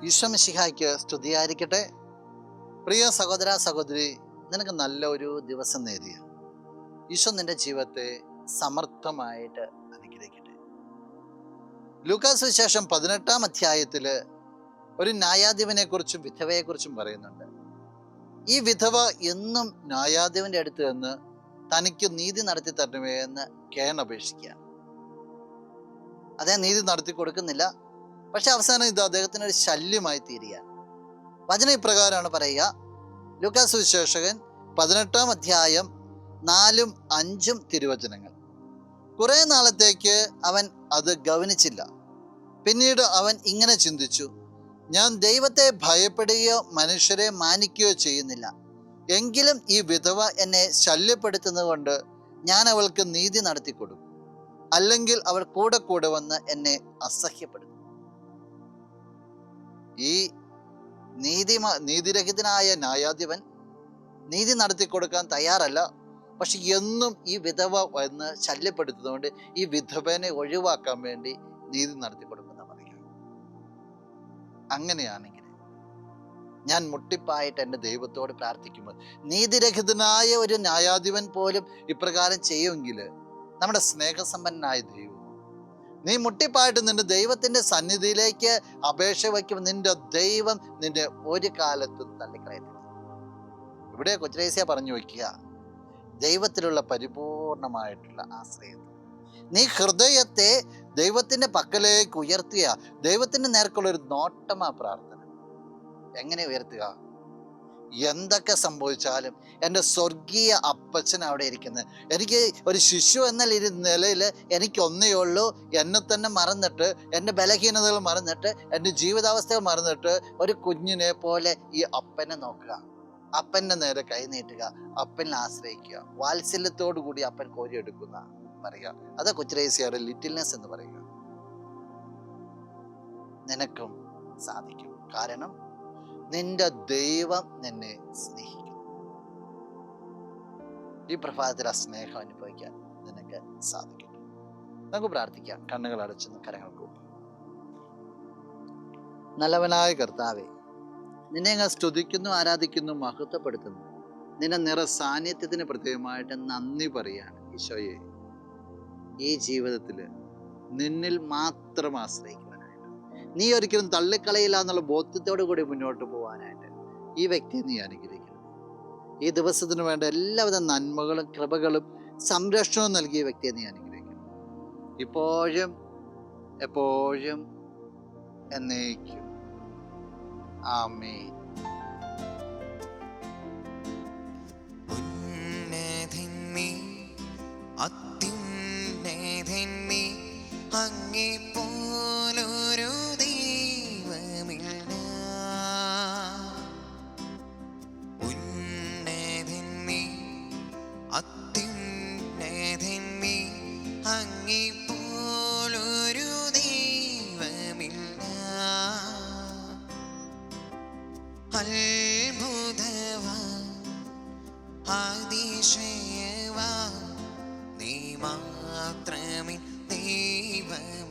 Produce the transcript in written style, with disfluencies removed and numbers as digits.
ഈശോ മിശിഹായ്ക്ക് സ്തുതിയായിരിക്കട്ടെ. പ്രിയ സഹോദര സഹോദരി, നിനക്ക് നല്ല ഒരു ദിവസം നേരിയ ഈശോ നിന്റെ ജീവിതത്തെ സമർത്ഥമായിട്ട് അനുഗ്രഹിക്കട്ടെ. ലൂക്കാ സുവിശേഷം 18-ാം അധ്യായത്തില് ഒരു ന്യായാധിപനെ കുറിച്ചും വിധവയെക്കുറിച്ചും പറയുന്നുണ്ട്. ഈ വിധവ എന്നും ന്യായാധിപന്റെ അടുത്ത് നിന്ന് തനിക്ക് നീതി നടത്തി തരണമേ എന്ന് കേണപേക്ഷിക്കുക. അദ്ദേഹം നീതി നടത്തി കൊടുക്കുന്നില്ല. പക്ഷെ അവസാനം ഇത് അദ്ദേഹത്തിന് ഒരു ശല്യമായി തീരുകയാണ്. വചനം ഇപ്രകാരമാണ് പറയുക. ലൂക്കാ സുവിശേഷകൻ 18-ാം അധ്യായം 4-5 തിരുവചനങ്ങൾ. കുറെ നാളത്തേക്ക് അവൻ അത് ഗൗനിച്ചില്ല. പിന്നീട് അവൻ ഇങ്ങനെ ചിന്തിച്ചു, ഞാൻ ദൈവത്തെ ഭയപ്പെടുകയോ മനുഷ്യരെ മാനിക്കുകയോ ചെയ്യുന്നില്ല. എങ്കിലും ഈ വിധവ എന്നെ ശല്യപ്പെടുത്തുന്നത് കൊണ്ട് ഞാൻ അവൾക്ക് നീതി നടത്തി കൊടുക്കും. അല്ലെങ്കിൽ അവൾ കൂടെ കൂടെ വന്ന് എന്നെ അസഹ്യപ്പെടുത്തും. ഈ നീതിരഹിതനായ ന്യായാധിപൻ നീതി നടത്തി കൊടുക്കാൻ തയ്യാറല്ല. പക്ഷെ എന്നും ഈ വിധവ എന്ന് ശല്യപ്പെടുത്തുന്നതുകൊണ്ട് ഈ വിധവനെ ഒഴിവാക്കാൻ വേണ്ടി നീതി നടത്തി കൊടുക്കുന്ന പറയുക. അങ്ങനെയാണെങ്കിൽ ഞാൻ മുട്ടിപ്പായിട്ട് എൻ്റെ ദൈവത്തോട് പ്രാർത്ഥിക്കുമ്പോൾ നീതിരഹിതനായ ഒരു ന്യായാധിപൻ പോലും ഇപ്രകാരം ചെയ്യുമെങ്കിൽ നമ്മുടെ സ്നേഹസമ്പന്നനായ ദൈവം, നീ മുട്ടിപ്പായിട്ട് നിന്റെ ദൈവത്തിന്റെ സന്നിധിയിലേക്ക് അപേക്ഷ വയ്ക്കുമ്പോൾ നിന്റെ ദൈവം നിന്റെ ഒരു കാലത്തും തള്ളിക്കളയത്തില്ല. ഇവിടെ കൊച്ചുരേസ്യ പറഞ്ഞു വയ്ക്കുക, ദൈവത്തിലുള്ള പരിപൂർണമായിട്ടുള്ള ആശ്രയം. നീ ഹൃദയത്തെ ദൈവത്തിന്റെ പക്കലേക്ക് ഉയർത്തുക. ദൈവത്തിന്റെ നേർക്കുള്ള ഒരു നോട്ടമാ പ്രാർത്ഥന. എങ്ങനെ ഉയർത്തുക? എന്തൊക്കെ സംഭവിച്ചാലും എൻ്റെ സ്വർഗീയ അപ്പച്ചൻ അവിടെ ഇരിക്കുന്നത്. എനിക്ക് ഒരു ശിശു എന്ന നിലയിൽ എനിക്കൊന്നേ ഉള്ളൂ, എന്നെ തന്നെ മറന്നിട്ട്, എൻ്റെ ബലഹീനതകൾ മറന്നിട്ട്, എൻ്റെ ജീവിതാവസ്ഥകൾ മറന്നിട്ട് ഒരു കുഞ്ഞിനെ പോലെ ഈ അപ്പനെ നോക്കുക, അപ്പൻ്റെ നേരെ കൈ നീട്ടുക, അപ്പനിൽ ആശ്രയിക്കുക. വാത്സല്യത്തോടു കൂടി അപ്പൻ കോരിയെടുക്കുന്ന പറയുക. അത് കൊച്ചുരേസ്യയുടെ ലിറ്റിൽനെസ് എന്ന് പറയുക. നിനക്കും സാധിക്കും. കാരണം നിന്റെ ദൈവം നിന്നെ സ്നേഹിക്കും. ഈ പ്രഭാതത്തിൽ ആ സ്നേഹം അനുഭവിക്കാൻ നിനക്ക് സാധിക്കും. നമുക്ക് പ്രാർത്ഥിക്കാം. കണ്ണുകൾ അടച്ചെന്ന് കരങ്ങൾ കൂപ്പി. നല്ലവനായ കർത്താവേ, നിന്നെ അങ്ങ് സ്തുതിക്കുന്നു, ആരാധിക്കുന്നു, മഹത്വപ്പെടുത്തുന്നു. നിന്റെ നിറ സാന്നിധ്യത്തിന് പ്രത്യേകമായിട്ട് നന്ദി പറയാണ് ഈശോയെ. ഈ ജീവിതത്തിൽ നിന്നിൽ മാത്രം ആശ്രയിക്കുവാനായിട്ട്, നീ ഒരിക്കലും തള്ളിക്കളയില്ല എന്നുള്ള ബോധ്യത്തോടു കൂടി മുന്നോട്ട് പോകാനായിട്ട് ഈ വ്യക്തിയെ നീ അനുഗ്രഹിക്കണം. ഈ ദിവസത്തിന് വേണ്ട എല്ലാവിധ നന്മകളും കൃപകളും സംരക്ഷണവും നൽകിയ വ്യക്തിയെ നീ അനുഗ്രഹിക്കണം. ഇപ്പോഴും എപ്പോഴും എന്നേക്കും. ആമേൻ. അങ്ങേപ്പോലൊരു ദൈവമില്ല, ഉന്നതൻ നീ, അത്യുന്നതൻ നീ, അങ്ങേപ്പോലൊരു ദൈവമില്ല. അത്ഭുതവാൻ, അതിശയവാൻ, നീ മാത്രമേ ദൈവം.